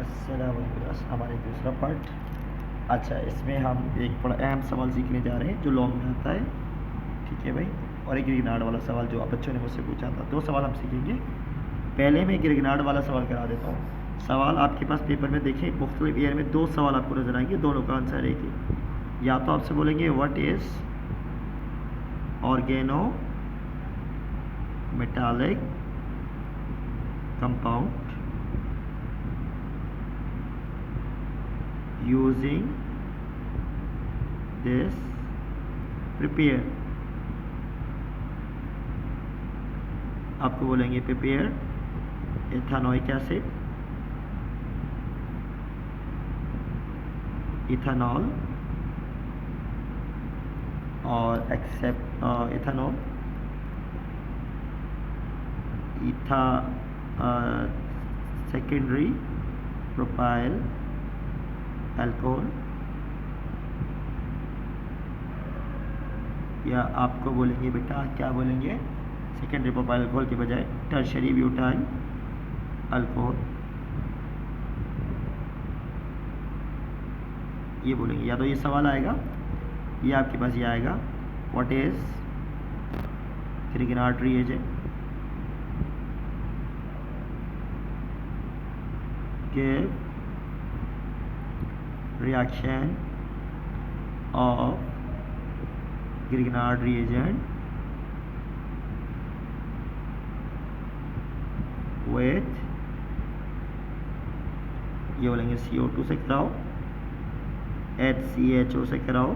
अस्सलाम वालेकुम। हमारे दूसरा पार्ट। अच्छा, इसमें हम एक बड़ा अहम सवाल सीखने जा रहे हैं जो लॉन्ग में आता है, ठीक है भाई। और एक गिरगिनार्ड वाला सवाल जो आप बच्चों ने मुझसे पूछा था, दो सवाल हम सीखेंगे। पहले मैं गिरगिनार्ड वाला सवाल करा देता हूँ। सवाल आपके पास पेपर में देखें, मुख्तलिफ ईयर में दो सवाल आपको नजर आएंगे, दोनों का आंसर एक ही। या तो आपसे बोलेंगे what is organometallic compound using this prepare। आपको बोलेंगे प्रिपेयर एथेनोइक एसिड, इथेनॉल और एक्सेप्ट इथेनॉल, इथा सेकेंडरी प्रोपाइल अल्कोहल। या आपको बोलेंगे बेटा क्या बोलेंगे, सेकेंडरी प्रोपाइल अल्कोहल के बजाय टर्शरी ब्यूटाइल अल्कोहल, ये बोलेंगे। या तो ये सवाल आएगा या आपके पास ये आएगा what is Grignard reagent, give reaction of Grignard reagent with, ये बोलेंगे CO2 से कराओ, HCHO से कराओ,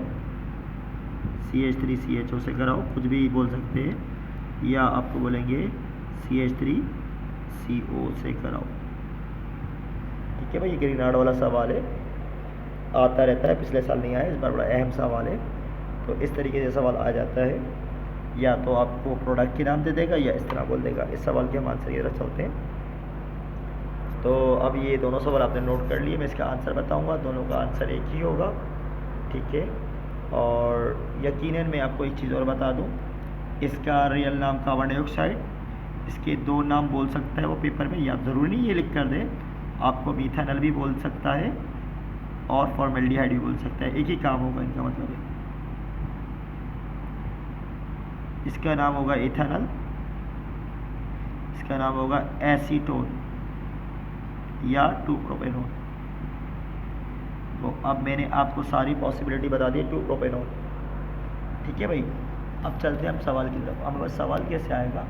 CH3CHO से कराओ, कुछ भी बोल सकते हैं। या आपको बोलेंगे CH3CO से कराओ। ठीक है भाई, ये ग्रिग्नार्ड वाला सवाल है, आता रहता है, पिछले साल नहीं आया, इस बार बड़ा अहम सवाल है। तो इस तरीके से सवाल आ जाता है, या तो आपको प्रोडक्ट के नाम दे देगा या इस तरह बोल देगा। इस सवाल के हम आंसर ये तरह चलते हैं। तो अब ये दोनों सवाल आपने नोट कर लिए, मैं इसका आंसर बताऊंगा, दोनों का आंसर एक ही होगा, ठीक है। और यकीनन मैं आपको एक चीज़ और बता दूं, इसका रियल नाम कार्बन डाइऑक्साइड, इसके दो नाम बोल सकता है वो पेपर में, या ज़रूरी नहीं ये लिख कर दे, आपको मिथेनॉल भी बोल सकता है और फॉर्मेल्डिहाइड भी बोल सकता है, एक ही काम होगा इनका, मतलब है। इसका नाम होगा इथेनॉल, इसका नाम होगा एसीटोन या 2-प्रोपेनॉल। तो अब मैंने आपको सारी पॉसिबिलिटी बता दी 2-प्रोपेनॉल, ठीक है भाई। अब चलते हैं हम सवाल की तरफ। अब बस सवाल कैसे आएगा,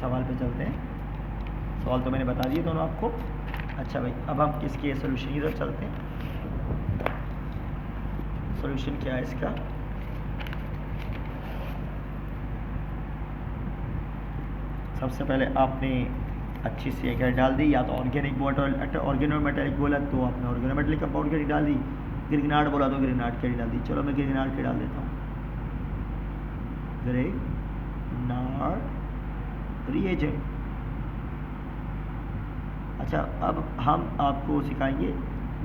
सवाल पे चलते हैं। सवाल तो मैंने बता दिए दोनों आपको। अच्छा भाई, अब हम किसके सोल्यूशन की तरफ चलते हैं। सोल्यूशन क्या है इसका, सबसे पहले आपने अच्छी सी एक डाल दी, या तो ऑर्गेनिक वाटर ऑर्गेनोमेटेलिक बोला तो आपने ऑर्गेनोमेटेलिक कंपाउंड की डाल दी, ग्रिग्नार्ड बोला तो ग्रिग्नार्ड की डाल दी। चलो मैं ग्रिग्नार्ड की डाल देता हूँ, ग्रिग्नार्ड रिएजेंट। अच्छा, अब हम आपको सिखाएंगे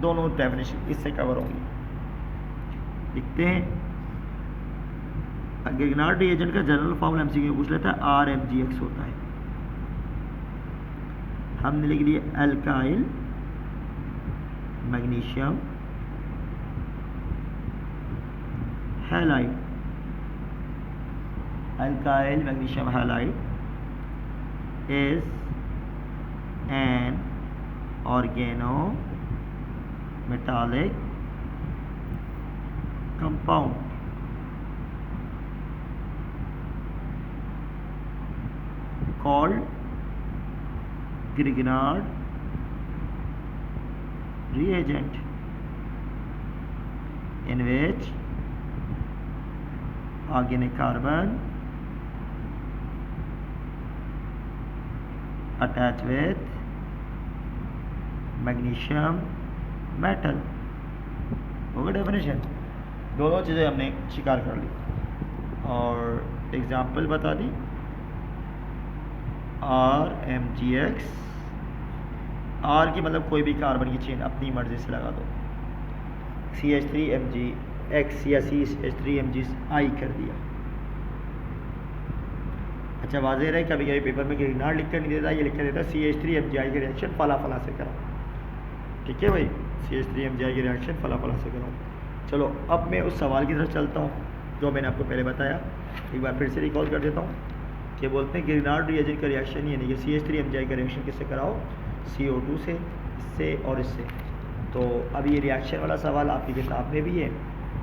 दोनों डेफिनेशन, इससे कवर होंगी। लिखते हैं, ग्रिग्नार्ड रिएजेंट का जनरल फॉर्मूला एमसीक्यू पूछ लेता है, RMGX होता है। हमने लिख दिया alkyl magnesium halide, alkyl magnesium halide is an organometallic compound called Grignard reagent, in which organic carbon attached with magnesium metal। होगा डेफिनेशन। दोनों चीज़ें हमने स्वीकार कर ली और एग्जाम्पल बता दी। RMGX, R की मतलब कोई भी कार्बन की चेन अपनी मर्जी से लगा दो, CH3MgX या CH3MgI कर दिया, अच्छा वाज़ेह रहे, कभी कभी पेपर में ग्रीनार्ड लिख कर नहीं देता, ये लिख कर देता CH3MgI के रिएक्शन फला फला से कराओ। ठीक है भाई, CH3MgI के रिएक्शन फला फला से कराओ। चलो अब मैं उस सवाल की तरफ चलता हूँ जो मैंने आपको पहले बताया, एक बार फिर से रिकॉल कर देता हूँ कि बोलते हैं ग्रीनार्ड रिएजेंट का रिएक्शन यानी कि CH3MgI का रिएक्शन किससे कराओ, CO2 से, इससे और इससे। तो अब ये रिएक्शन वाला सवाल आपकी किताब में भी है,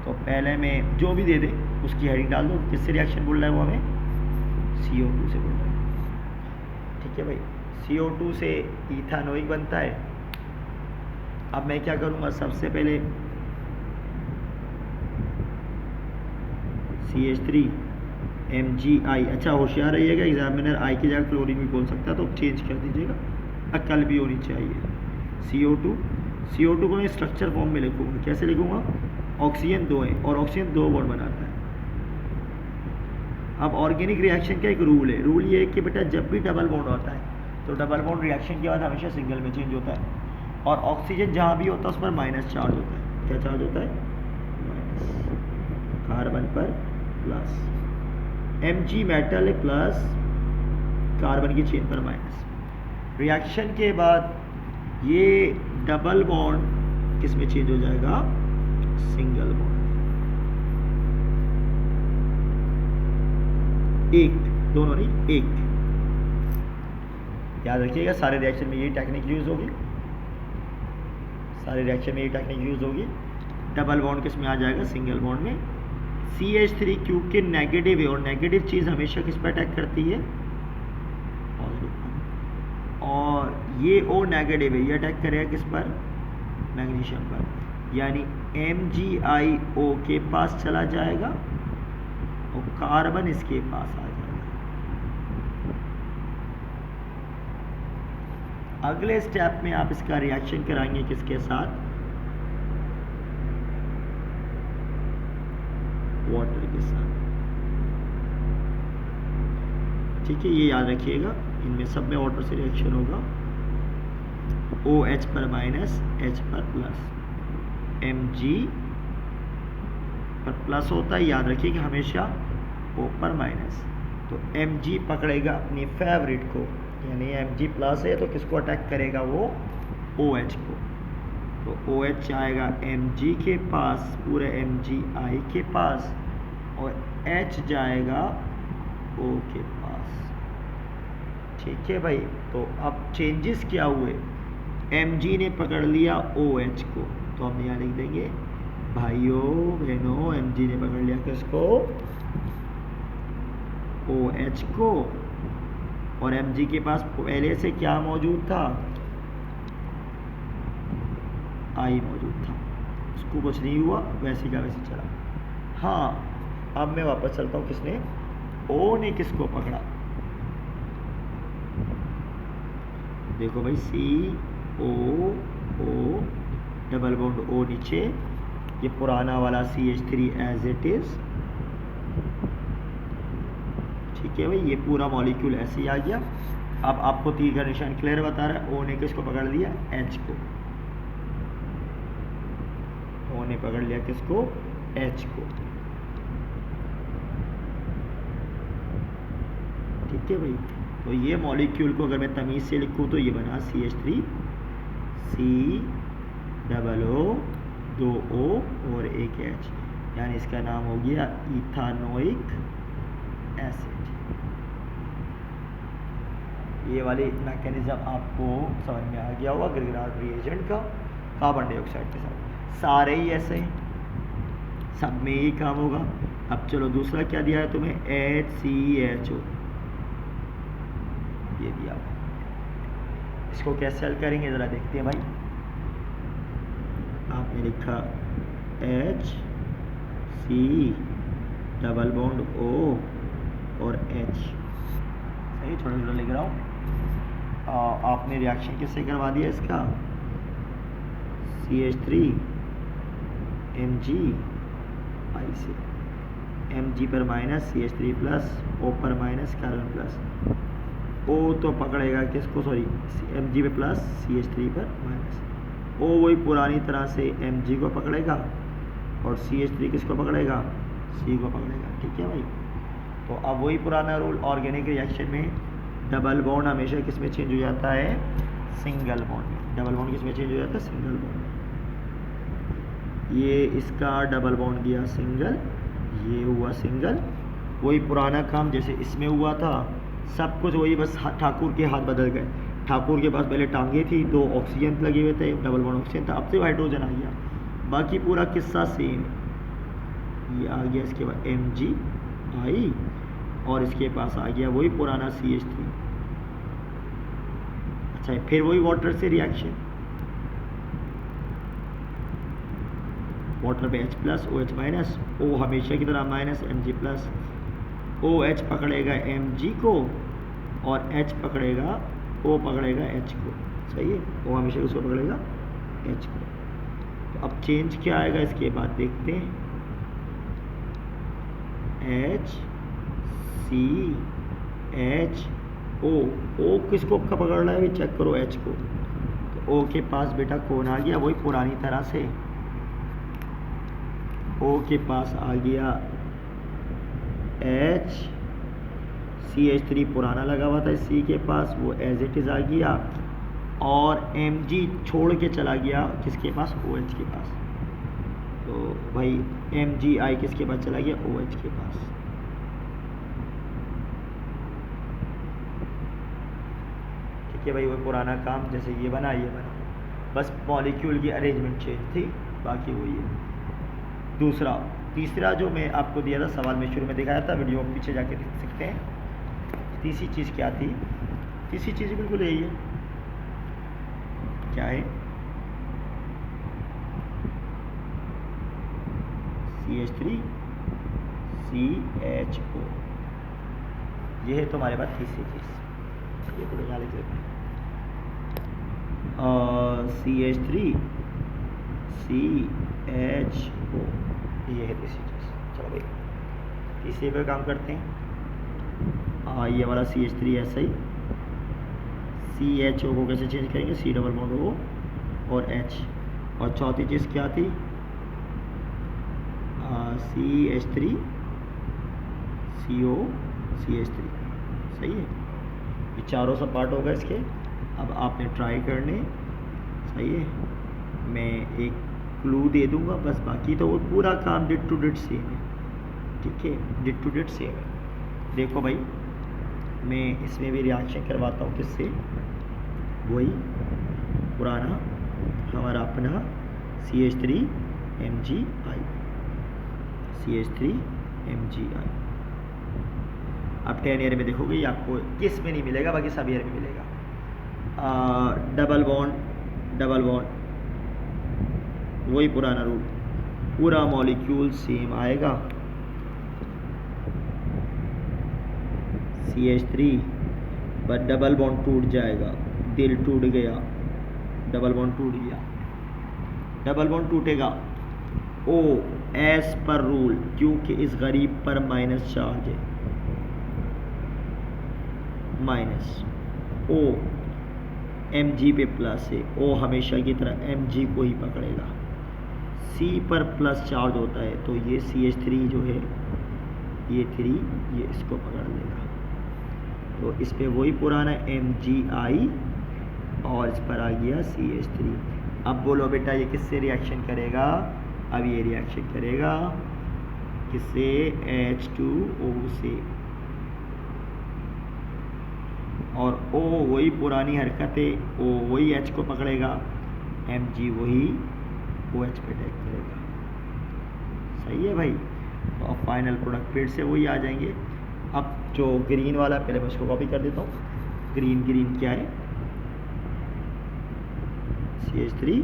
तो पहले मैं जो भी दे दे उसकी हेडिंग डाल दो, किससे रिएक्शन बोल रहा है वो हमें CO2 से बोल रहा है। ठीक है भाई, CO2 से इथानोइक बनता है। अब मैं क्या करूँगा, सबसे पहले CH3MgI, अच्छा होशियार रहिएगा, एग्जामिनर आई की जगह क्लोरीन भी बोल सकता है तो चेंज कर दीजिएगा, अक्ल भी होनी चाहिए। CO2 को मैं स्ट्रक्चर फॉर्म में लिखूँगा, कैसे लिखूँगा, ऑक्सीजन 2 है और ऑक्सीजन 2 बॉन्ड बनाता है। अब ऑर्गेनिक रिएक्शन का एक रूल है, रूल ये है कि बेटा जब भी डबल बॉन्ड होता है तो डबल बॉन्ड रिएक्शन के बाद हमेशा सिंगल में चेंज होता है, और ऑक्सीजन जहाँ भी होता है उस पर माइनस चार्ज होता है। क्या चार्ज होता है, माइनस, कार्बन पर प्लस, Mg मेटल है प्लस, कार्बन की चेन पर माइनस। रिएक्शन के बाद ये डबल बॉन्ड किस में चेंज हो जाएगा, सिंगल बॉन्ड। एक, दोनों नहीं, एक। याद रखिएगा सारे रिएक्शन में यही टेक्निक यूज होगी, सारे रिएक्शन में यही टेक्निक यूज होगी। डबल बॉन्ड किस में आ जाएगा, सिंगल बॉन्ड में। CH3 क्योंकि नेगेटिव है और नेगेटिव चीज़ हमेशा किस पर अटैक करती है, और ये O नेगेटिव है, ये अटैक करेगा किस पर, मैग्नीशियम पर, यानी MgIO के पास चला जाएगा और कार्बन इसके पास आ जाएगा। अगले स्टेप में आप इसका रिएक्शन कराएंगे किसके साथ, वाटर के साथ। ठीक है, ये याद रखिएगा, इनमें सब में वाटर से रिएक्शन होगा। OH पर माइनस, H पर प्लस, Mg पर प्लस होता है, याद रखिए कि हमेशा O पर माइनस। तो Mg पकड़ेगा अपनी फेवरेट को, यानी Mg प्लस है तो किसको अटैक करेगा वो, OH को। तो OH आएगा Mg के पास, पूरे MgI के पास, और H जाएगा O के पास। ठीक है भाई, तो अब चेंजेस क्या हुए, Mg ने पकड़ लिया OH को, तो हम यहाँ लिख देंगे भाइयों बहनों, Mg ने पकड़ लिया किसको, OH को, और Mg के पास पहले से क्या मौजूद था, I मौजूद था, उसको कुछ नहीं हुआ, वैसे का वैसे चला। हाँ, अब मैं वापस चलता हूँ, किसने, O ने किसको पकड़ा, देखो भाई CO O double bond O नीचे, ये पुराना वाला CH3 एज इट इज। ठीक है भाई, ये पूरा मॉलिक्यूल ऐसे ही आ गया। अब आपको तीर का निशान क्लियर बता रहा है, O ने किसको पकड़ लिया, H को, O ने पकड़ लिया किसको, H को। ठीक है भाई, तो ये मॉलिक्यूल को अगर मैं तमीज़ से लिखूँ तो ये बना CH3 COO 2O और एक H, यानी इसका नाम हो गया इथानोइक एसिड। ये वाली मैकेनिज्म आपको समझ में आ गया होगा ग्रिगनार्ड रिएजेंट का कार्बन डाइऑक्साइड के साथ। सारे ही ऐसे हैं, सब में यही काम होगा। अब चलो दूसरा क्या दिया है तुम्हें, HCHO, ये दिया हुआ, इसको कैसे हल करेंगे ज़रा देखते हैं भाई। आपने लिखा H C double bond O और H, सही, थोड़ा थोड़ा लिख रहा हूँ। आपने रिएक्शन किससे करवा दिया इसका, CH3 MgI से, Mg पर माइनस, CH3 प्लस, O पर माइनस, कार्बन प्लस। O तो पकड़ेगा किसको, सॉरी Mg पे प्लस, CH3 पर माइनस। O वही पुरानी तरह से Mg को पकड़ेगा और CH3 किसको पकड़ेगा, C को पकड़ेगा। ठीक है भाई, तो अब वही पुराना रूल, ऑर्गेनिक रिएक्शन में डबल बॉन्ड हमेशा किस में चेंज हो जाता है, सिंगल बॉन्ड में। डबल बॉन्ड किस में चेंज हो जाता है, सिंगल बॉन्ड में। ये इसका डबल बॉन्ड दिया सिंगल, ये हुआ सिंगल, वही पुराना काम जैसे इसमें हुआ था, सब कुछ वही, बस ठाकुर के हाथ बदल गए। ठाकुर के पास पहले टांगे थी, 2 ऑक्सीजन लगे हुए थे, डबल बॉन्ड ऑक्सीजन था, अब से हाइड्रोजन आ गया, बाकी पूरा किस्सा सेम। ये आ गया इसके बाद MgI और इसके पास आ गया वही पुराना CH3। अच्छा, फिर वही वाटर से रिएक्शन, वाटर पे H+ OH माइनस, O हमेशा की तरह माइनस, Mg+, OH पकड़ेगा Mg को और H पकड़ेगा, O पकड़ेगा H को। सही है, O हमेशा उसको पकड़ेगा H को। तो अब चेंज क्या आएगा इसके बाद देखते हैं, HCHO। किसको पकड़ रहा है, चेक करो, H को। तो O के पास बेटा कौन आ गया, वही पुरानी तरह से O के पास आ गया CH3 पुराना लगा हुआ था C के पास, वो एज इट इज़ आ गया, और Mg छोड़ के चला गया किसके पास, OH के पास। तो भाई MgI किसके पास चला गया, OH के पास। ठीक है भाई, वो पुराना काम जैसे ये बना, बस मॉलिक्यूल की अरेंजमेंट चेंज थी, बाकी वही है। तीसरा जो मैं आपको दिया था सवाल में शुरू में दिखाया था, वीडियो पीछे जाके देख सकते हैं। तीसरी चीज़ क्या थी, तीसरी चीज़ बिल्कुल यही है, क्या है, CH3 CHO। ये है तुम्हारे पास तीसरी चीज़, ये तो बजा लिख सकते हैं, CH3 CHO, ये है तीसरी चीज़। चलो भाई तीसरे पे काम करते हैं। ये वाला CH3 ऐसा ही, CHO को कैसे चेंज करेंगे, C डबल बॉन्ड O और H। और चौथी चीज़ क्या थी, CH3 CO CH3। सही है, ये चारों सब पार्ट होगा इसके। अब आपने ट्राई करने, सही है, मैं एक क्लू दे दूंगा बस, बाकी तो वो पूरा काम डिट टू डिट सेम है। ठीक है, डिट टू डिट सेम है। देखो भाई, मैं इसमें भी रिएक्शन करवाता हूँ किससे, वही पुराना हमारा अपना CH3 MgI, CH3 MgI। अब 10 ईयर में देखोगे ये आपको किस में नहीं मिलेगा, बाकी सब ईयर में मिलेगा। डबल बॉन्ड वही पुराना रूल, पूरा मॉलिक्यूल सेम आएगा, CH3, बट डबल बॉन्ड टूट जाएगा, दिल टूट गया, डबल बॉन्ड टूट गया, डबल बॉन्ड टूटेगा, O एस पर रूल, क्योंकि इस गरीब पर माइनस चार्ज है, माइनस O Mg पे प्लस है, O हमेशा की तरह Mg को ही पकड़ेगा, C पर प्लस चार्ज होता है, तो ये CH3 जो है, ये 3, ये इसको पकड़ लेगा। तो इस पे वही पुराना MgI और इस पर आ गया CH3। अब बोलो बेटा ये किससे रिएक्शन करेगा, अब ये रिएक्शन करेगा किससे, H2O से, और O वही पुरानी हरकत है, O वही H को पकड़ेगा, Mg वही OH पे अटैक करेगा। सही है भाई, तो अब फाइनल प्रोडक्ट फिर से वही आ जाएंगे। अब जो ग्रीन वाला, पहले मैं उसको कॉपी कर देता हूँ। ग्रीन क्या है, CH3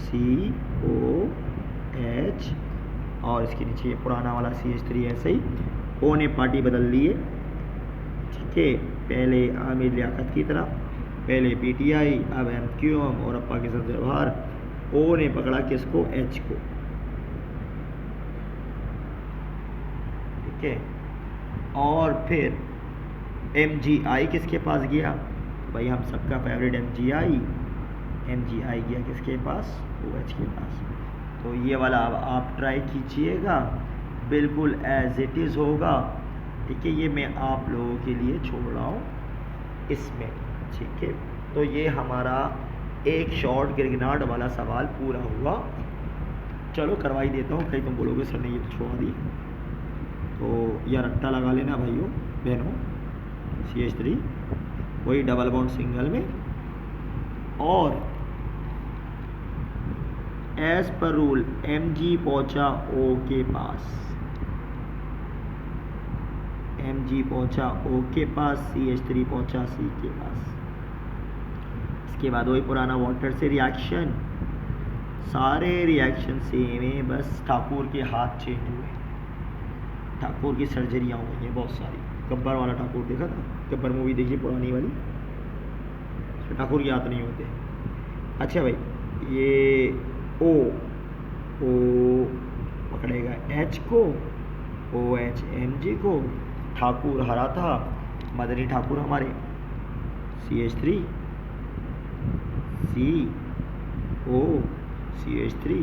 COH, और इसके नीचे ये पुराना वाला CH3 ऐसे ही। O ने पार्टी बदल ली है, ठीक है, पहले आमिर लियाकत की तरह, पहले PTI, अब MQM और अब पाकिस्तान से बाहर। O ने पकड़ा किसको, H को, ठीक है, और फिर MgI किसके पास गया, भाई हम सबका फेवरेट MgI गया किसके पास, OH के पास। तो ये वाला अब आप ट्राई कीजिएगा, बिल्कुल एज इट इज़ होगा, ठीक है, ये मैं आप लोगों के लिए छोड़ रहा हूँ इसमें। ठीक है, तो ये हमारा एक शॉर्ट गिरगिनाट वाला सवाल पूरा हुआ। चलो करवाई देता हूँ, कहीं तुम बोलोगे सर ने ये तो छोड़ा दी, तो यह रट्टा लगा लेना भाइयों बहनों। CH3 वही डबल बॉन्ड सिंगल में, और एज पर रूल Mg पहुंचा O के पास, Mg पहुंचा O के पास, CH3 पहुंचा C के पास। इसके बाद वही पुराना वाटर से रिएक्शन, सारे रिएक्शन सेम है, बस ठाकुर के हाथ चेंज हुए, ठाकुर की सर्जरियाँ हो गई हैं बहुत सारी। गब्बर वाला ठाकुर देखा था, गब्बर मूवी देखी पुरानी वाली, उसमें ठाकुर के हाथ नहीं होते। अच्छा भाई, ये O पकड़ेगा H को, OH Mg को, ठाकुर हरा था, मदनी ठाकुर हमारे, CH3 CO CH3,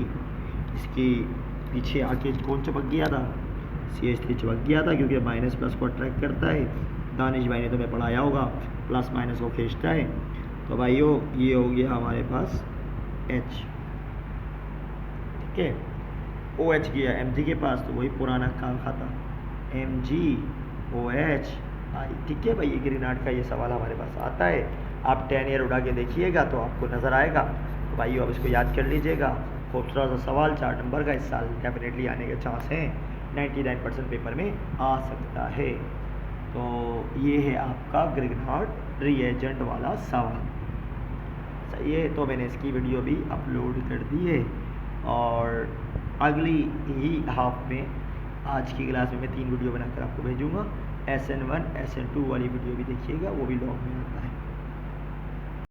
इसके पीछे आके कौन चिपक गया था, CH3 चिपक गया था, क्योंकि माइनस प्लस को अट्रैक्ट करता है। दानिश भाई ने तुम्हें पढ़ाया होगा, प्लस माइनस को खींचता है। तो भाइयों ये हो गया हमारे पास H, ठीक है, OH गया Mg के पास, तो वही पुराना काम खाता, MgOH आई। ठीक है भाई, ये गिरगिनाट का ये सवाल हमारे पास आता है। आप 10 ईयर उड़ा के देखिएगा तो आपको नज़र आएगा। तो भाइयों अब इसको याद कर लीजिएगा, खूबसूरत सा सवाल 4 नंबर का, इस साल डेफिनेटली आने के चांस हैं, 99% पेपर में आ सकता है। तो ये है आपका गिरगिनाट रिएजेंट वाला सवाल। सही है, तो मैंने इसकी वीडियो भी अपलोड कर दी है, और अगली ही हाफ में आज की क्लास में मैं 3 वीडियो बनाकर आपको भेजूँगा। SN1 SN2 वाली वीडियो भी देखिएगा, वो भी लॉन्ग में आता है।